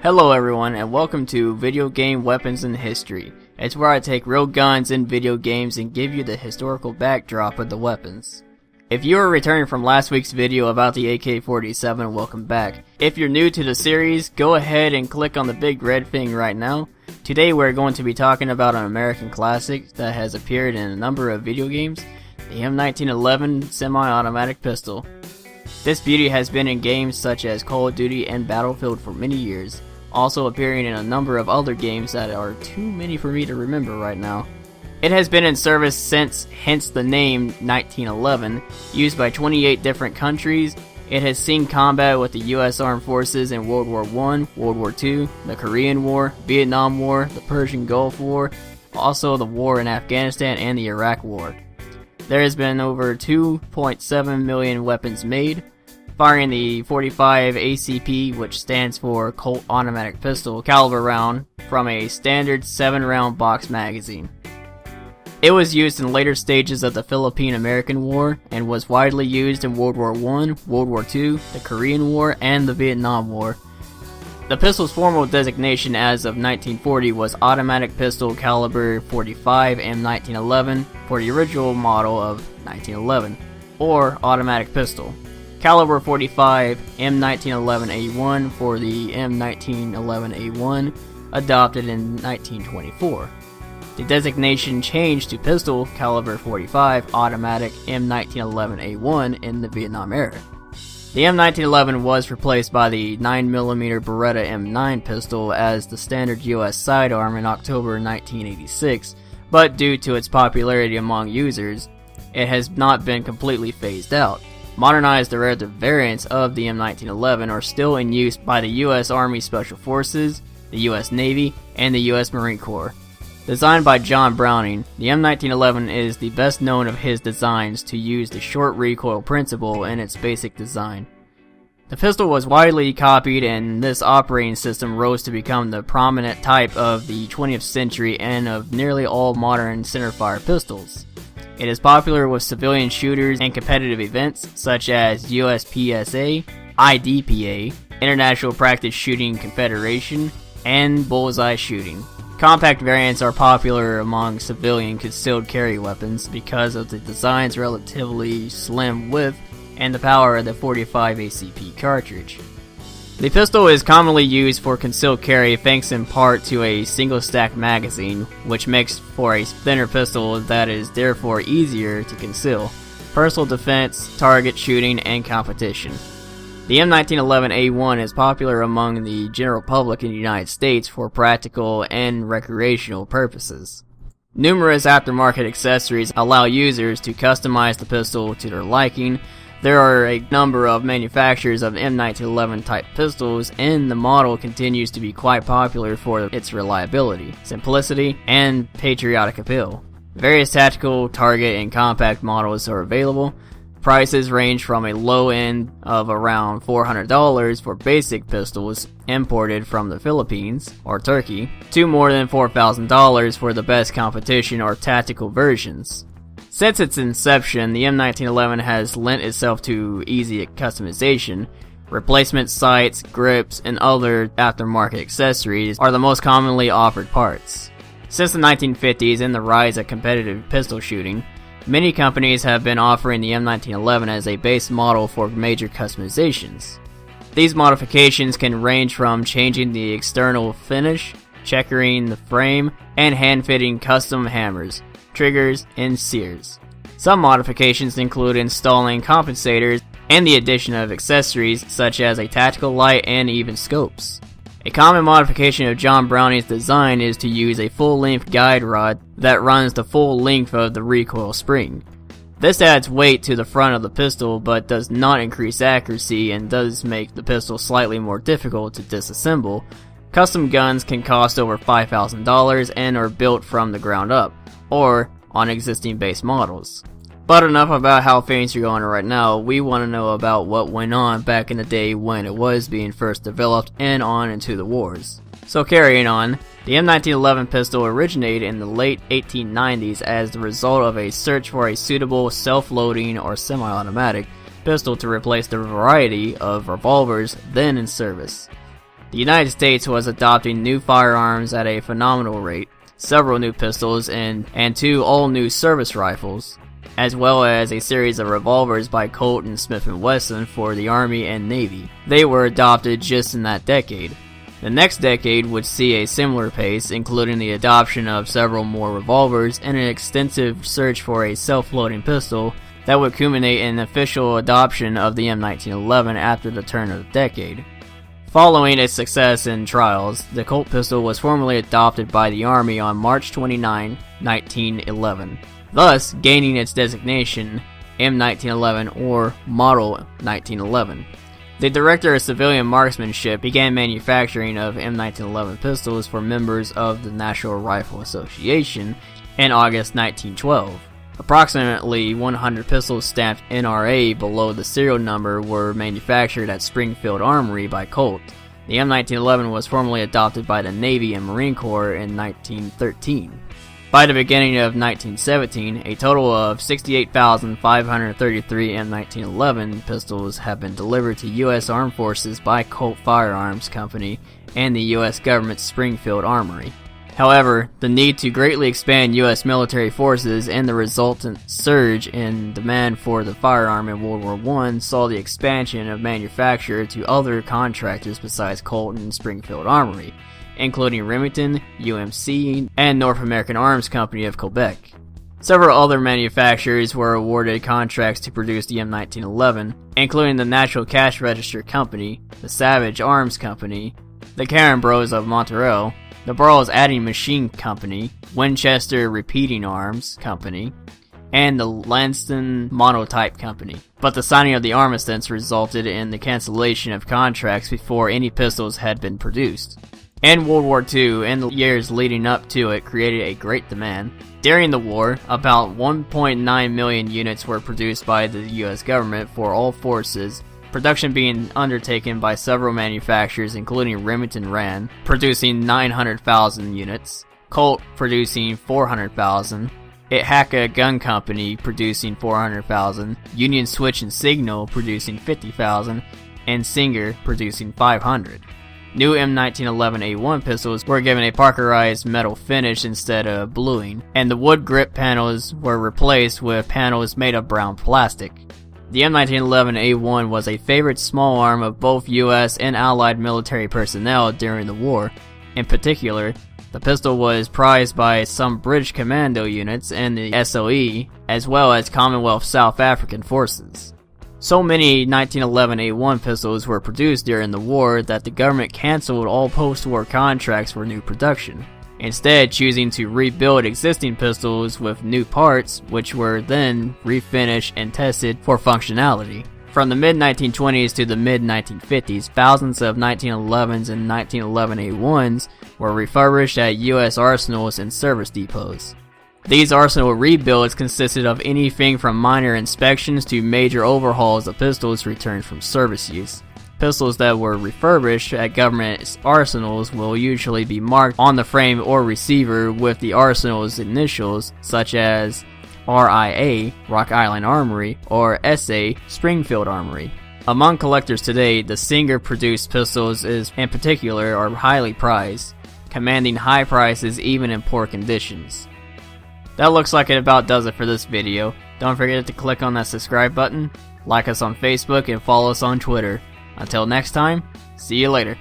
Hello everyone, and welcome to Video Game Weapons in History. It's where I take real guns in video games and give you the historical backdrop of the weapons. If you are returning from last week's video about the AK-47, welcome back. If you're new to the series, go ahead and click on the big red thing right now. Today we're going to be talking about an American classic that has appeared in a number of video games, the M1911 semi-automatic pistol. This beauty has been in games such as Call of Duty and Battlefield for many years, also appearing in a number of other games that are too many for me to remember right now. It has been in service since, hence the name 1911, used by 28 different countries. It has seen combat with the US Armed Forces in World War I, World War II, the Korean War, Vietnam War, the Persian Gulf War, also the war in Afghanistan and the Iraq War. There has been over 2.7 million weapons made, firing the 45 ACP, which stands for Colt automatic pistol caliber round, from a standard 7-round box magazine. It was used in later stages of the Philippine-American War and was widely used in World War I, World War II, the Korean War, and the Vietnam War. The pistol's formal designation as of 1940 was Automatic Pistol Caliber 45 M1911 for the original model of 1911, or Automatic Pistol. Caliber 45 M1911A1 for the M1911A1, adopted in 1924. The designation changed to Pistol Caliber 45 Automatic M1911A1 in the Vietnam era. The M1911 was replaced by the 9mm Beretta M9 pistol as the standard US sidearm in October 1986, but due to its popularity among users, it has not been completely phased out. Modernized derivative variants of the M1911 are still in use by the US Army Special Forces, the US Navy, and the US Marine Corps. Designed by John Browning, the M1911 is the best known of his designs to use the short recoil principle in its basic design. The pistol was widely copied, and this operating system rose to become the prominent type of the 20th century and of nearly all modern centerfire pistols. It is popular with civilian shooters and competitive events such as USPSA, IDPA, International Practice Shooting Confederation, and bullseye shooting. Compact variants are popular among civilian concealed carry weapons because of the design's relatively slim width and the power of the 45 ACP cartridge. The pistol is commonly used for concealed carry thanks in part to a single stack magazine, which makes for a thinner pistol that is therefore easier to conceal, personal defense, target shooting, and competition. The M1911A1 is popular among the general public in the United States for practical and recreational purposes. Numerous aftermarket accessories allow users to customize the pistol to their liking. There are a number of manufacturers of M1911 type pistols, and the model continues to be quite popular for its reliability, simplicity, and patriotic appeal. Various tactical, target, and compact models are available. Prices range from a low end of around $400 for basic pistols imported from the Philippines or Turkey to more than $4,000 for the best competition or tactical versions. Since its inception, the M1911 has lent itself to easy customization. Replacement sights, grips, and other aftermarket accessories are the most commonly offered parts. Since the 1950s and the rise of competitive pistol shooting, many companies have been offering the M1911 as a base model for major customizations. These modifications can range from changing the external finish, checkering the frame, and hand-fitting custom hammers, triggers, and sears. Some modifications include installing compensators and the addition of accessories such as a tactical light and even scopes. A common modification of John Browning's design is to use a full-length guide rod that runs the full length of the recoil spring. This adds weight to the front of the pistol but does not increase accuracy and does make the pistol slightly more difficult to disassemble. Custom guns can cost over $5,000 and are built from the ground up, or on existing base models. But enough about how things are going right now. We want to know about what went on back in the day when it was being first developed and on into the wars. So carrying on, the M1911 pistol originated in the late 1890s as the result of a search for a suitable self-loading or semi-automatic pistol to replace the variety of revolvers then in service. The United States was adopting new firearms at a phenomenal rate, several new pistols and 2 all-new service rifles, as well as a series of revolvers by Colt and Smith & Wesson for the Army and Navy. They were adopted just in that decade. The next decade would see a similar pace, including the adoption of several more revolvers and an extensive search for a self-loading pistol that would culminate in official adoption of the M1911 after the turn of the decade. Following its success in trials, the Colt pistol was formally adopted by the Army on March 29, 1911, thus gaining its designation M1911 or Model 1911. The Director of Civilian Marksmanship began manufacturing of M1911 pistols for members of the National Rifle Association in August 1912. Approximately 100 pistols stamped NRA below the serial number were manufactured at Springfield Armory by Colt. The M1911 was formally adopted by the Navy and Marine Corps in 1913. By the beginning of 1917, a total of 68,533 M1911 pistols have been delivered to U.S. Armed Forces by Colt Firearms Company and the U.S. government's Springfield Armory. However, the need to greatly expand U.S. military forces and the resultant surge in demand for the firearm in World War I saw the expansion of manufacture to other contractors besides Colt and Springfield Armory, including Remington, UMC, and North American Arms Company of Quebec. Several other manufacturers were awarded contracts to produce the M1911, including the National Cash Register Company, the Savage Arms Company, the Karen Bros of Montreal, the Burroughs Adding Machine Company, Winchester Repeating Arms Company, and the Lanston Monotype Company. But the signing of the armistice resulted in the cancellation of contracts before any pistols had been produced. And World War II and the years leading up to it created a great demand. During the war, about 1.9 million units were produced by the US government for all forces, production being undertaken by several manufacturers including Remington Rand, producing 900,000 units, Colt producing 400,000, Ithaca Gun Company producing 400,000, Union Switch and Signal producing 50,000, and Singer producing 500. New M1911A1 pistols were given a parkerized metal finish instead of bluing, and the wood grip panels were replaced with panels made of brown plastic. The M1911A1 was a favorite small arm of both US and Allied military personnel during the war. In particular, the pistol was prized by some British commando units and the SOE, as well as Commonwealth South African forces. So many 1911A1 pistols were produced during the war that the government cancelled all post-war contracts for new production, instead choosing to rebuild existing pistols with new parts, which were then refinished and tested for functionality. From the mid-1920s to the mid-1950s, thousands of 1911s and 1911A1s were refurbished at U.S. arsenals and service depots. These arsenal rebuilds consisted of anything from minor inspections to major overhauls of pistols returned from service use. Pistols that were refurbished at government arsenals will usually be marked on the frame or receiver with the arsenal's initials, such as RIA, Rock Island Armory, or SA, Springfield Armory. Among collectors today, the Singer-produced pistols in particular are highly prized, commanding high prices even in poor conditions. That looks like it about does it for this video. Don't forget to click on that subscribe button, like us on Facebook, and follow us on Twitter. Until next time, see you later.